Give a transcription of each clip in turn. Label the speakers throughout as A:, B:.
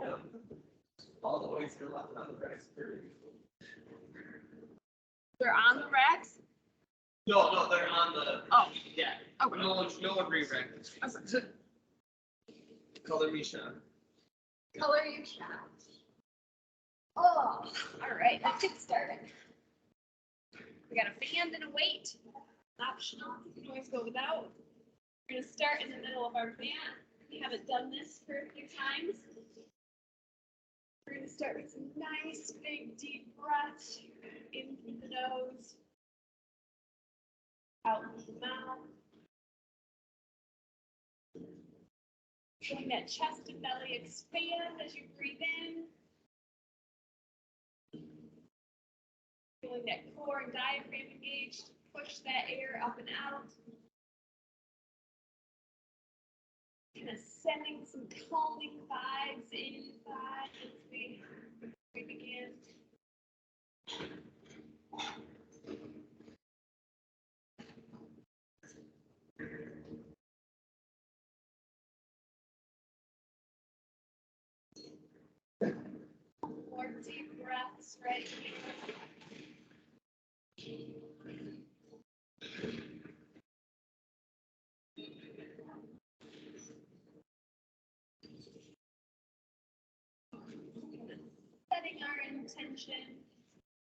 A: Yeah. All the weights are left on the racks.
B: They're on the racks?
A: No, they're on the.
B: Oh.
A: Yeah.
B: Okay.
A: No one re-racked this.
B: Okay.
A: Color me shot.
B: Color you shot. Oh, all right, let's get started. We got a band and a weight. Optional, you can always go without. We're gonna start in the middle of our mat. We haven't done this for a few times. We're gonna start with some nice big deep breaths in through the nose, out through the mouth. Feeling that chest and belly expand as you breathe in. Feeling that core and diaphragm engaged. Push that air up and out. Kind of sending some calming vibes inside as we begin. More deep breaths right here. Setting our intention,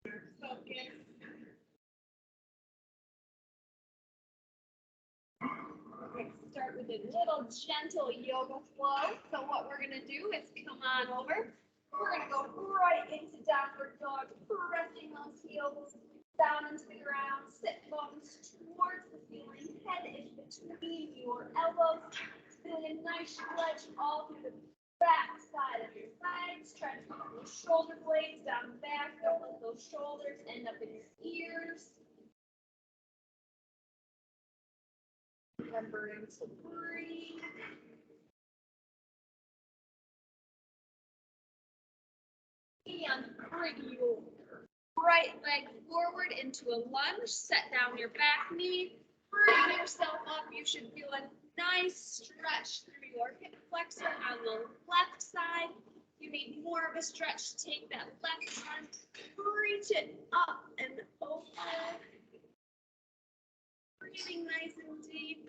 B: our focus. We're going to start with a little gentle yoga flow. So what we're going to do is come on over. We're going to go right into downward dog, pressing those heels down into the ground. Sit bones towards the ceiling. Head is between your elbows. Feeling a nice stretch all through the back side of your sides. Try to keep those shoulder blades down back. Don't let those shoulders end up in your ears. Remembering to breathe. And bring your right leg forward into a lunge. Set down your back knee. Bring yourself up. You should feel a nice stretch through your hip flexor on the left side. You need more of a stretch. Take that left arm, reach it up and over. Breathing nice and deep.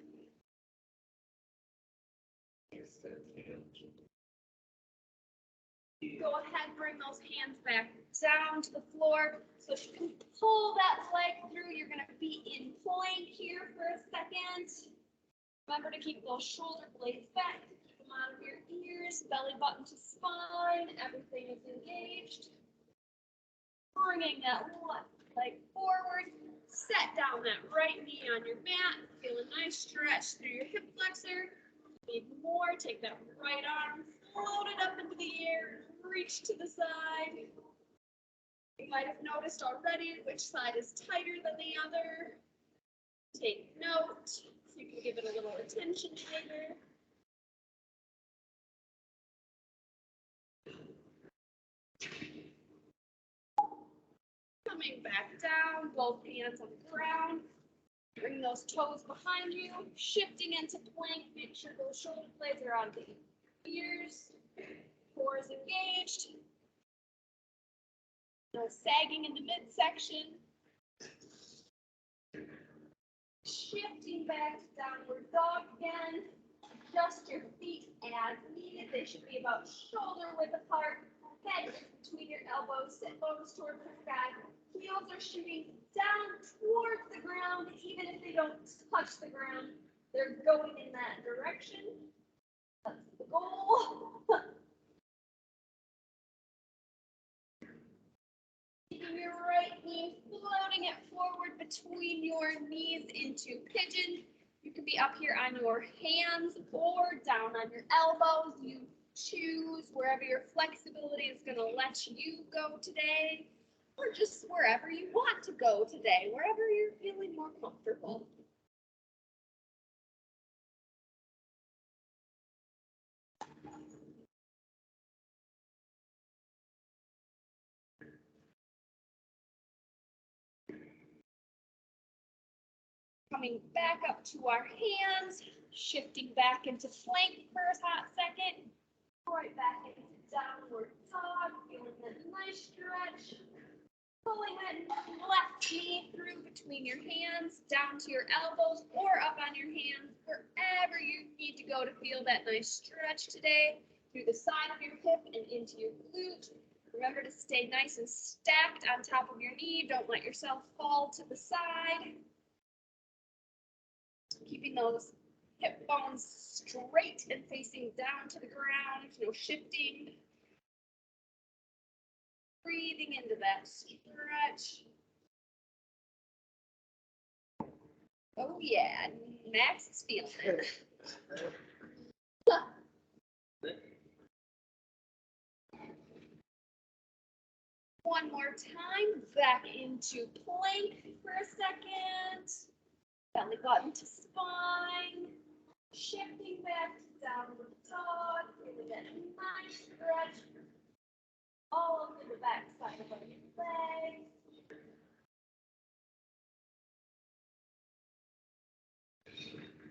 B: Go ahead, bring those hands back down to the floor. So if you can pull that leg through, you're going to be in plank here for a second. Remember to keep those shoulder blades back, keep them out of your ears, belly button to spine, everything is engaged. Bringing that left leg forward, set down that right knee on your mat, feel a nice stretch through your hip flexor. Need more, take that right arm, float it up into the air, reach to the side. You might have noticed already which side is tighter than the other. Take note. You can give it a little attention later. Coming back down, both hands on the ground. Bring those toes behind you. Shifting into plank. Make sure those shoulder blades are on the ears. Core is engaged. No sagging in the midsection. Shifting back to downward dog again. Adjust your feet as needed. They should be about shoulder width apart. Head between your elbows. Sit bones towards the sky. Heels are shooting down towards the ground. Even if they don't touch the ground, they're going in that direction. That's the goal. Keeping your right knee, floating it forward between your knees into pigeon. You can be up here on your hands or down on your elbows. You choose wherever your flexibility is going to let you go today, or just wherever you want to go today, wherever you're feeling more comfortable. Coming back up to our hands, shifting back into plank for a hot second. Right back into downward dog, feeling that nice stretch. Pulling that left knee through between your hands, down to your elbows or up on your hands, wherever you need to go to feel that nice stretch today, through the side of your hip and into your glute. Remember to stay nice and stacked on top of your knee. Don't let yourself fall to the side. Keeping those hip bones straight and facing down to the ground, no shifting. Breathing into that stretch. Oh yeah, Max is feeling it. One more time, back into plank for a second. Belly button to spine. Shifting back to downward dog. Feeling that nice stretch all over the back side of your legs.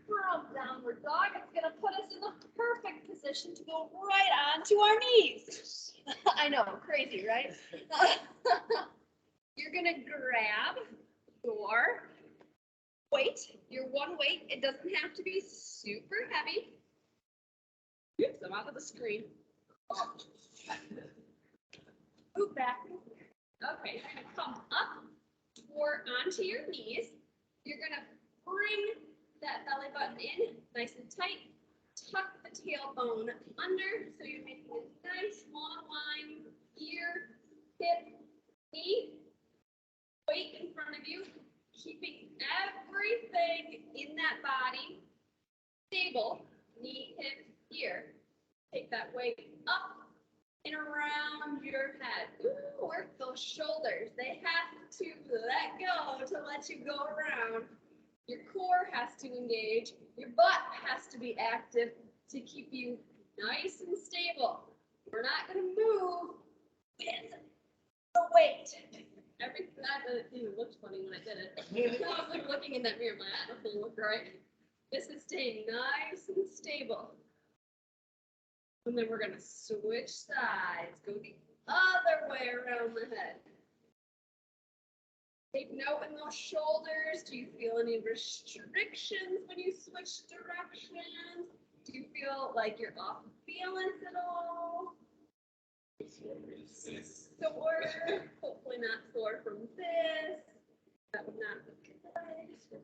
B: From downward dog, it's going to put us in the perfect position to go right onto our knees. I know, crazy, right? You're going to grab your weight, your one weight. It doesn't have to be super heavy. Oops, I'm out of the screen. Move back. Okay, you're going to come up or onto your knees. You're going to bring that belly button in, nice and tight. Tuck the tailbone under, so you're making a nice long line, ear, hip, knee, weight in front of you, keeping everything in that body stable, knee, hip, ear. Take that weight up and around your head. Ooh, work those shoulders. They have to let go to let you go around. Your core has to engage. Your butt has to be active to keep you nice and stable. We're not going to move with the weight. Everything that even looked funny when I did it. I was like looking in that mirror, my that doesn't look right. This is staying nice and stable. And then we're going to switch sides. Go the other way around the head. Take note in those shoulders. Do you feel any restrictions when you switch directions? Do you feel like you're off balance at all? Sore. Hopefully not sore from this. That would not be good.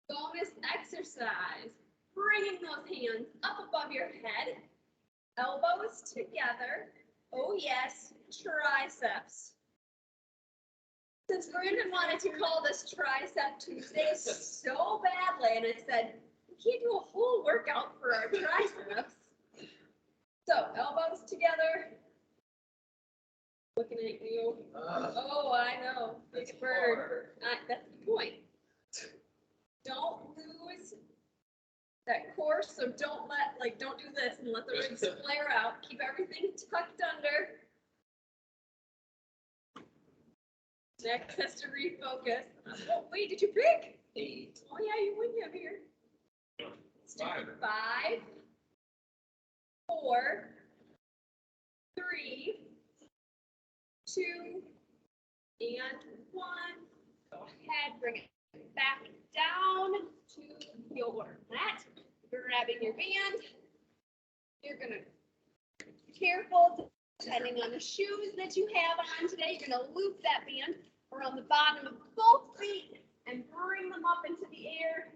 B: Bonus exercise. Bringing those hands up above your head. Elbows together. Oh yes, triceps. Since Brandon wanted to call this Tricep Tuesday so badly, and I said, we can't do a whole workout for our triceps. So, elbows together. Looking at you. Oh, I know. Big bird. That's the point. Don't lose that core, so don't do this and let the ribs flare out. Keep everything tucked under. Next has to refocus. Oh, wait, did you pick? 8. Oh, yeah, you win up here. Let's do 5, 4, 3, 2, and 1. Go ahead, bring it back down to your mat. Grabbing your band. You're going to be careful, depending on the shoes that you have on today. You're going to loop that band around the bottom of both feet and bring them up into the air.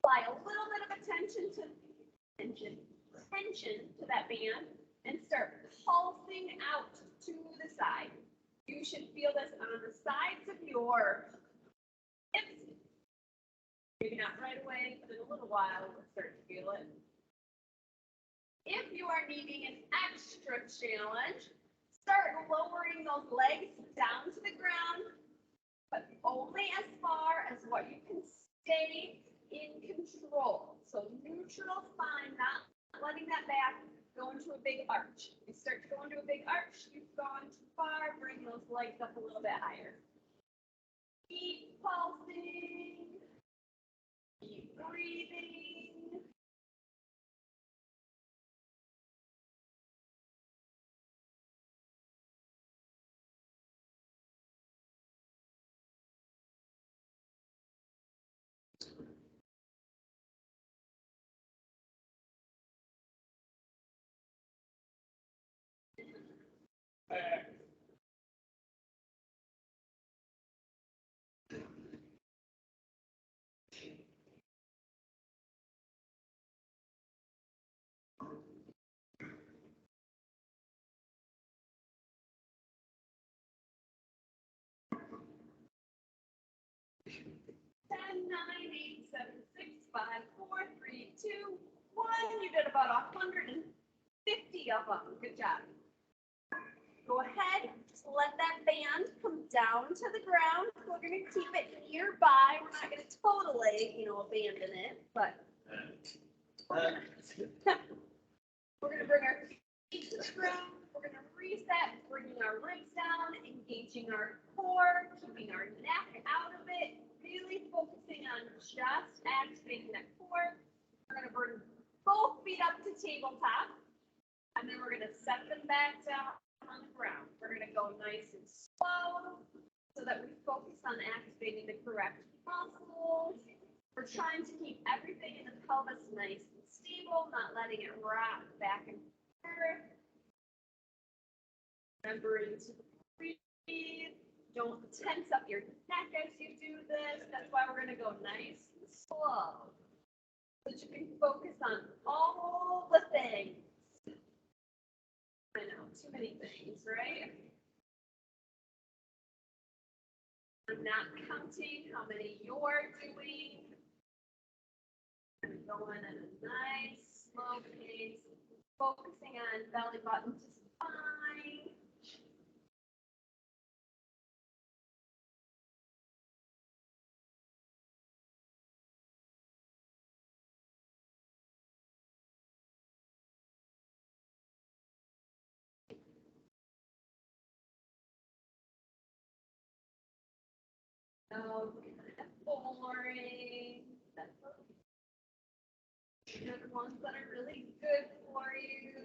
B: Apply a little bit of tension to that band and start pulsing out to the side. You should feel this on the sides of your hips. Maybe not right away, but in a little while we'll start to feel it. If you are needing an extra challenge, start lowering those legs down to the ground, but only as far as what you can stay in control. So neutral spine, not letting that back go into a big arch. You start to go into a big arch, you've gone too far, bring those legs up a little bit higher. Keep keep pulsing. Keep breathing. Ten, nine, eight, seven, six, five, four, three, two, one. You did about 150 of them. Good job. Go ahead, just let that band come down to the ground. We're gonna keep it nearby. We're not gonna totally, abandon it, but we're gonna bring our feet to the ground. We're gonna reset, bringing our ribs down, engaging our core, keeping our neck out of it, really focusing on just activating that core. We're gonna bring both feet up to tabletop, and then we're gonna set them back down on the ground. We're gonna go nice and slow so that we focus on activating the correct muscles. We're trying to keep everything in the pelvis nice and stable, not letting it rock back and forth. Remembering to breathe. Don't tense up your neck as you do this. That's why we're gonna go nice and slow. So that you can focus on all the things. I know, too many things, right? I'm not counting how many you're doing. I'm going at a nice, slow pace, focusing on belly button to spine. Oh, boring. That's okay. The ones that are really good for you.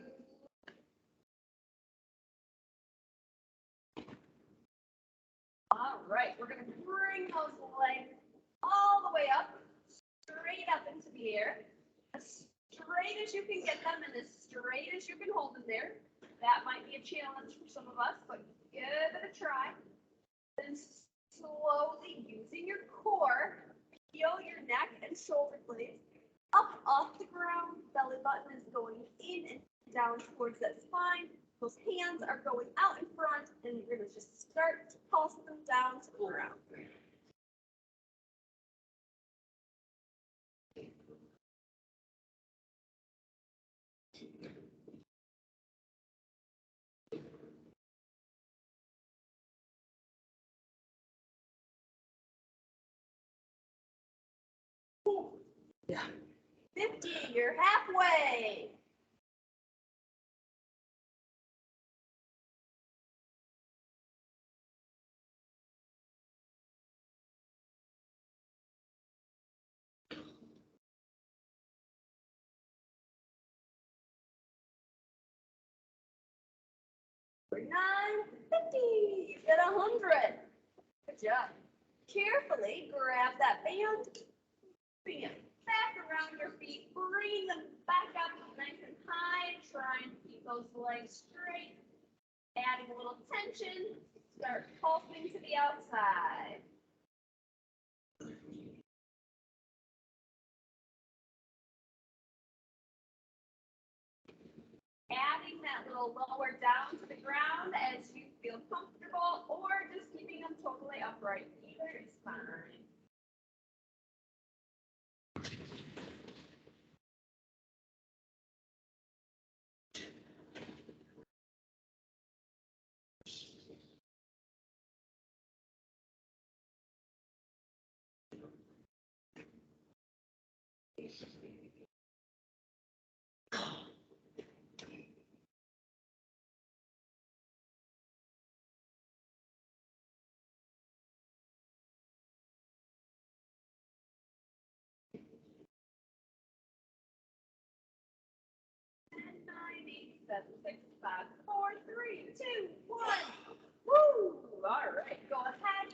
B: All right, we're gonna bring those legs all the way up, straight up into the air, as straight as you can get them and as straight as you can hold them there. That might be a challenge for some of us, but give it a try. Then slowly using your core, peel your neck and shoulder blades up off the ground. Belly button is going in and down towards that spine. Those hands are going out in front, and you're going to just start to pulse them down to the ground. Yeah. 50, you're halfway. For 950, you did 100. Good job. Carefully grab that band, bring it back around your feet, bring them back up nice and high. Try and keep those legs straight. Adding a little tension, start pulsing to the outside. Adding that little lower down to the ground as you feel comfortable, or just keeping them totally upright. Either is fine. 7, 6, 5, 4, 3, 2, 1. Woo! All right, go ahead.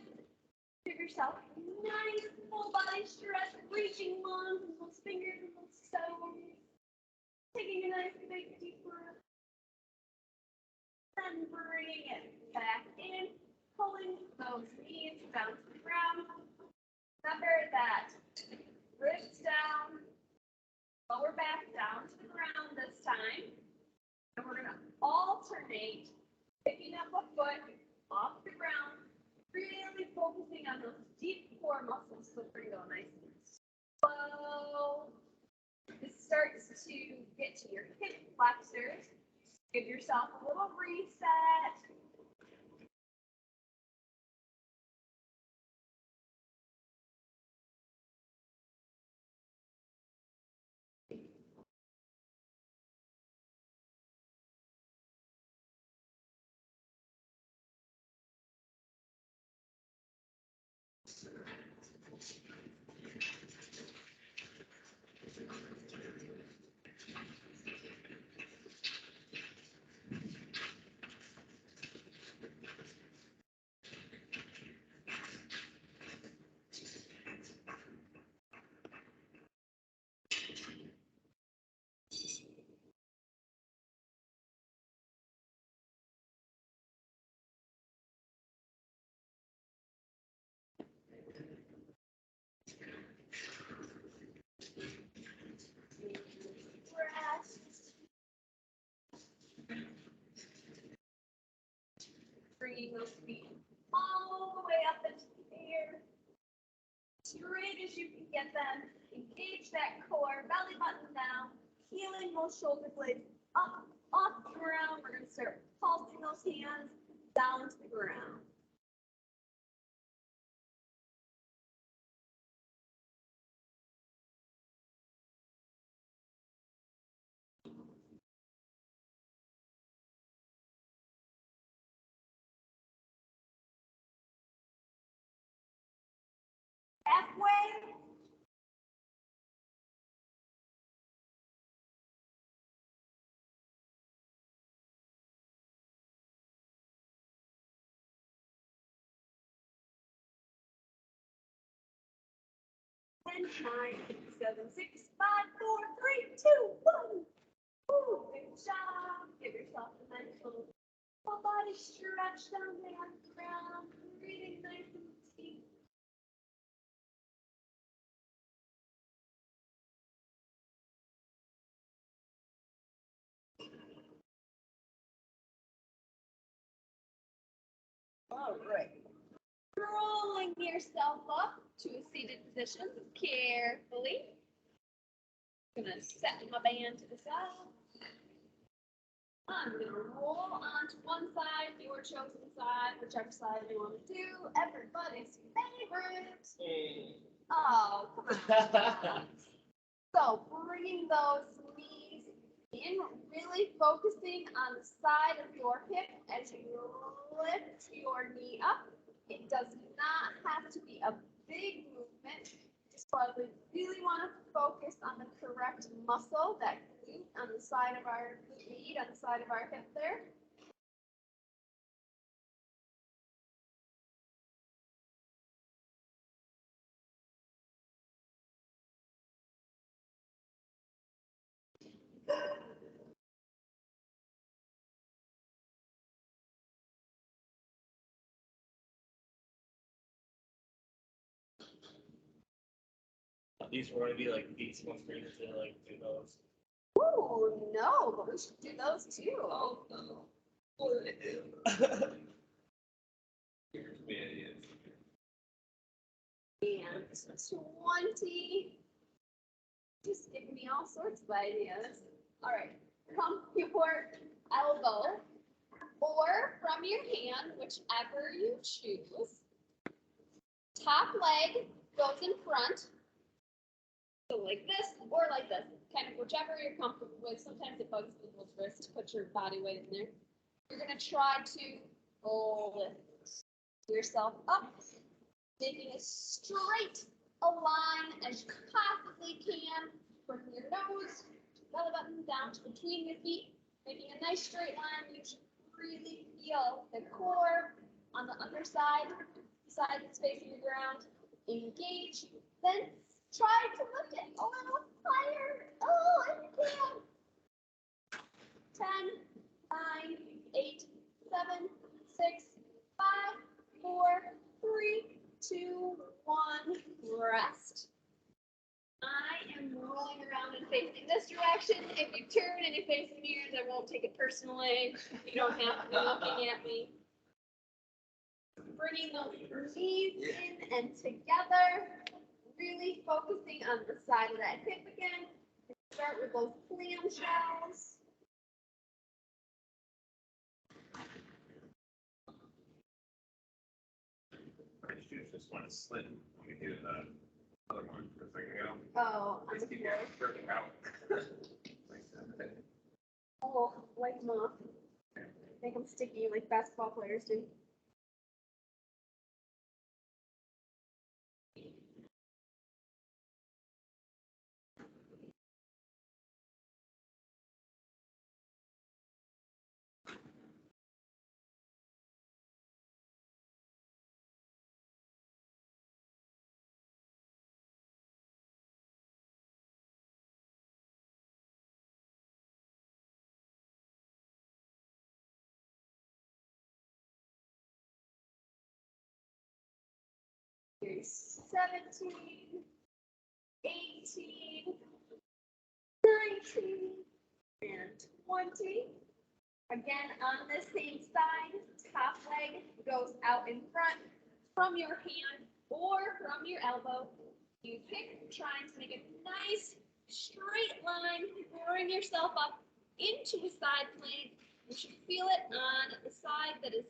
B: Give yourself a nice full body stretch, reaching long from those fingers and those toes. Taking a nice big deep breath. Then bringing it back in, pulling those knees down to the ground. Remember that ribs down, lower back down to the ground this time. And we're going to alternate picking up a foot off the ground, really focusing on those deep core muscles so we're going to go nice and slow. This starts to get to your hip flexors. Give yourself a little reset. Rest. Bringing those feet all the way up into the air. Straight as you can get them. Engage that core, belly button down, healing those shoulder blades up, off the ground. We're going to start pulsing those hands down to the ground. Halfway. And 9, 7, 6, 5, 4, 3, 2, 1. Ooh, good job. Give yourself a nice little full body stretch down there on the ground. Breathing nice and deep. All right. Rolling yourself up to a seated position carefully. Gonna set my band to the side. I'm gonna roll onto one side, your chosen side, whichever side you want to do. Everybody's favorite. Oh, come on. So bringing those knees in, really focusing on the side of your hip as you lift your knee up. It does not have to be a big movement. Just probably really want to focus on the correct muscle, that glute on the side of our glute on the side of our hip there.
C: These were going to be like beats once we're going to like do those.
B: Ooh, no, but we should do those too.
A: Oh, no. What did I do? Here's the idea.
B: And 20. Just giving me all sorts of ideas. All right, come your elbow or from your hand, whichever you choose. Top leg goes in front. So like this or like this, kind of whichever you're comfortable with. Sometimes it bugs people's wrists to put your body weight in there. You're gonna try to lift yourself up, making as straight a line as you possibly can from your nose, belly button down to between your feet. Making a nice straight line, you should really feel the core on the underside, the side that's facing the ground. Engage, then try to lift it a little higher. Oh, if you can. 10, 9, 8, 7, 6, 5, 4, 3, 2, 1. Rest. I am rolling around and facing this direction. If you turn and you face the mirrors, I won't take it personally. You don't have to be looking at me. Bringing those knees in and together. Really focusing on the side of that hip again. Start with those clamshells.
A: My shoes just want to slip. We do the other one for a second ago.
B: Oh, on the
A: Just keep
B: floor.
A: working out.
B: Oh, wipe them off. Make them sticky like basketball players do. Here's 17, 18, 19, and 20. Again, on the same side, top leg goes out in front from your hand or from your elbow. You pick, trying to make a nice straight line, throwing yourself up into a side plank. You should feel it on the side that is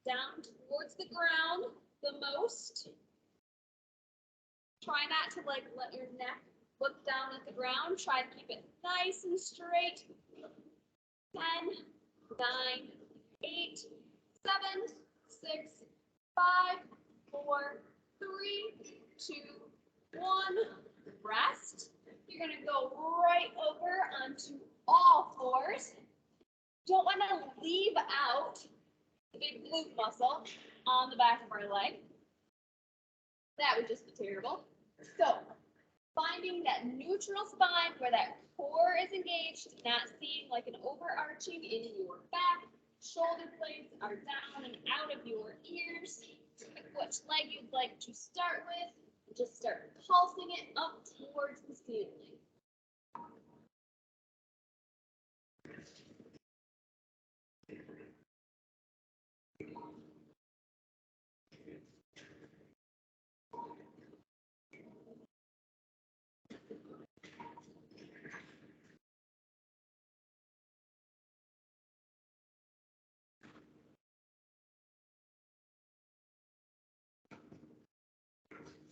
B: down towards the ground the most. Try not to let your neck look down at the ground. Try to keep it nice and straight. 10, 9, 8, 7, 6, 5, 4, 3, 2, 1. Rest. You're gonna go right over onto all fours. Don't want to leave out the big glute muscle on the back of our leg. That would just be terrible. So, finding that neutral spine where that core is engaged, not seeing like an overarching in your back. Shoulder blades are down and out of your ears. Pick which leg you'd like to start with. Just start pulsing it up towards the ceiling.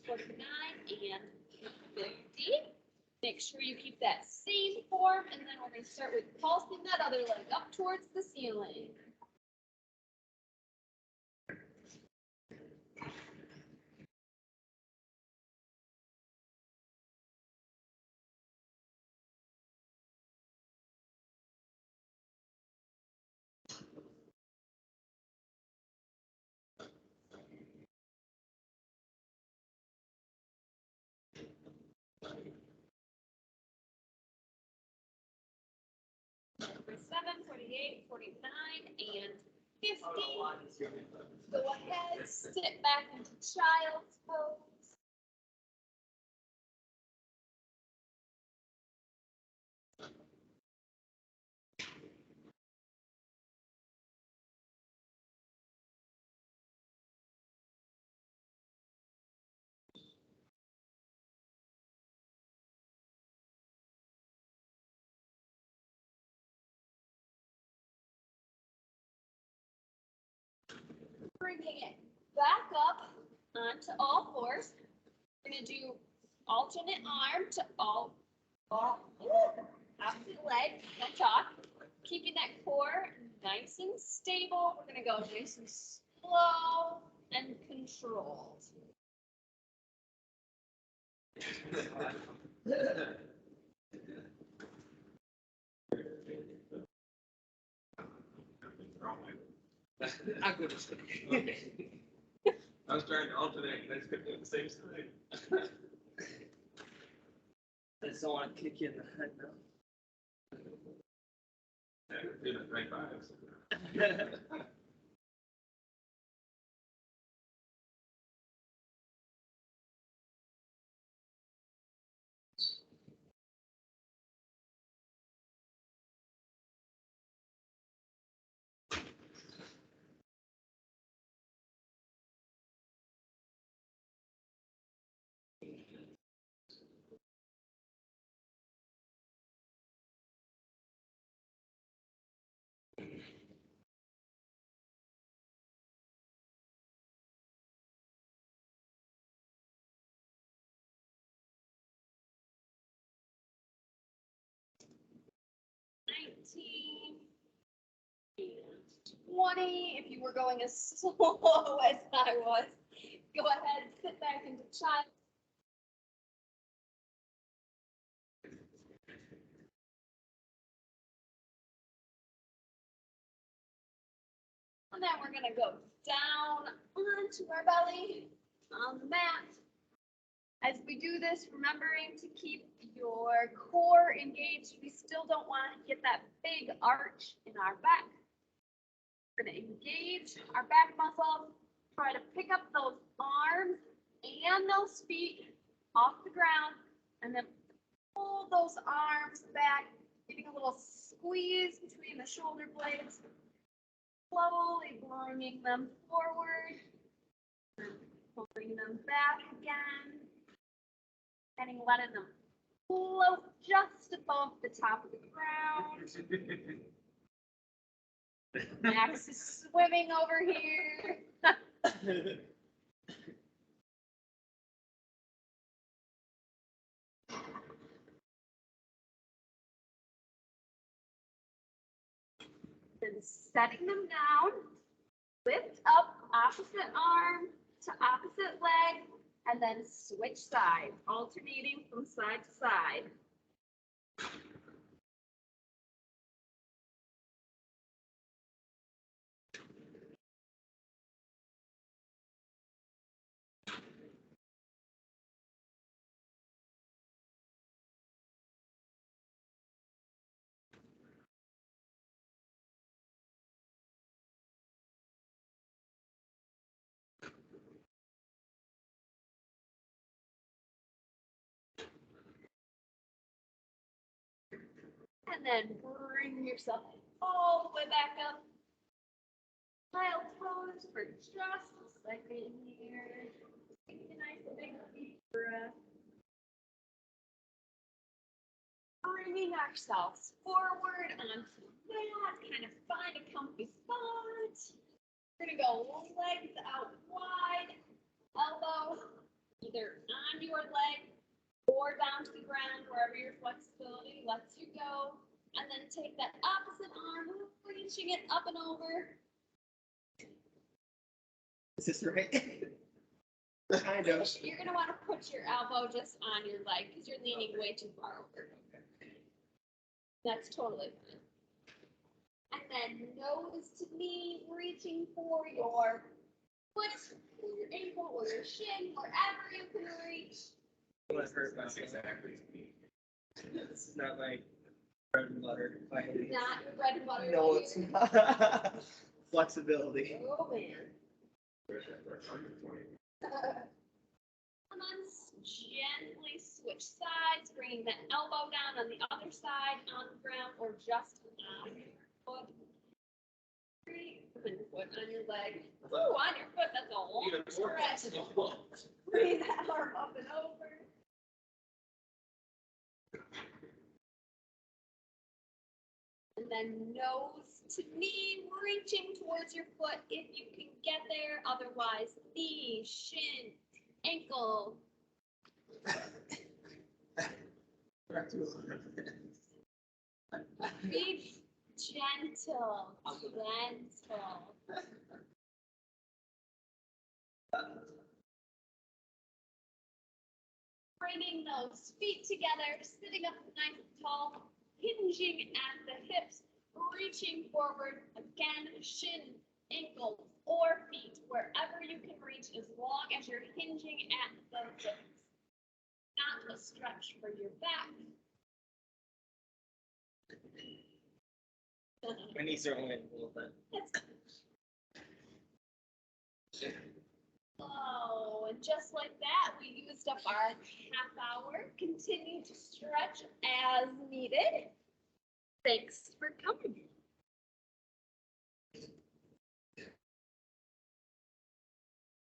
B: Nine and 50. Make sure you keep that same form, and then we're going to start with pulsing that other leg up towards the ceiling. For 7, 48, 49, and 50. Go ahead, sit back into child's pose. Bringing it back up onto all fours. We're going to do alternate arm to opposite leg, no talk. Keeping that core nice and stable. We're going to go nice and slow and controlled.
C: I'm good.
A: I was trying to alternate, and I just couldn't do it at the same time.
C: I just don't want to kick you in the head now.
A: Yeah, doing it right by us.
B: Nineteen. 20, if you were going as slow as I was, go ahead and sit back into child. And then we're gonna go down onto our belly on the mat. As we do this, remembering to keep your core engaged. We still don't want to get that big arch in our back. We're gonna engage our back muscles, try to pick up those arms and those feet off the ground, and then pull those arms back, getting a little squeeze between the shoulder blades, slowly bringing them forward, pulling them back again, and letting them float just above the top of the ground. Max is swimming over here. Then setting them down, lift up opposite arm to opposite leg, and then switch sides, alternating from side to side. And then bring yourself all the way back up. Child pose for just a second here. Take a nice big deep breath. Bringing ourselves forward onto the mat, kind of find a comfy spot. We're gonna go legs out wide, elbow either on your leg or down to the ground, wherever your flexibility lets you go. And then take that opposite arm, reaching it up and over.
C: Is this right? Kind of.
B: You're gonna want to put your elbow just on your leg because you're leaning way too far over. That's totally fine. And then nose to knee, reaching for your foot, or your ankle, or your shin, wherever you can reach.
C: What hurt
A: That's
C: myself.
A: exactly me.
C: This is not my bread and butter. Finally.
B: Not your bread and butter.
C: No,
B: here.
C: it's not. Flexibility.
B: Oh man. And then gently switch sides, bringing that elbow down on the other side on the ground or just on your foot. Open foot on your leg. Ooh, on your foot, that's a long
A: Even more
B: stretch.
A: flexible.
B: Bring that arm up and over. And then nose to knee, reaching towards your foot if you can get there. Otherwise, knee, shin, ankle. Be gentle, gentle. Bringing those feet together, sitting up nice and tall, hinging at the hips, reaching forward, again, shin, ankles, or feet, wherever you can reach, as long as you're hinging at the hips. Not a stretch for your back.
C: My knees are only a little bit.
B: Oh, and just like that, we used up our half hour. Continue to stretch as needed. Thanks for coming.